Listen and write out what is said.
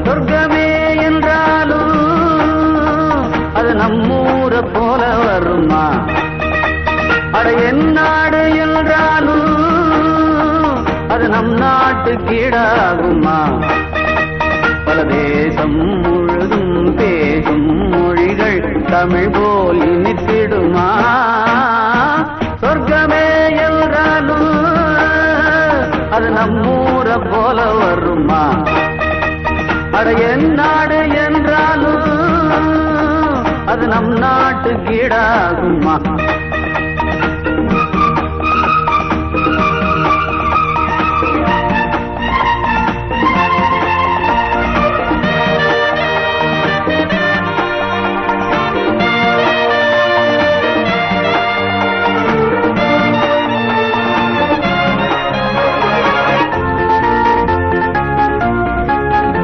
சொர்க்கமே என்றாலும் அது நம்மூரை போல வருமா? அட என் நாடு என்றாலும் அது நம் நாட்டு கீழாகுமா? பல தேசம் முழுதும் பேசும் மொழிகள் தமிழ் போல் இனித்திடுமா? சொர்க்கமே என்றாலும் அது நம்மூரை போல வருமா? அட என் நாடு என்றாலும் அது நம் நாட்டு கீழாகுமா?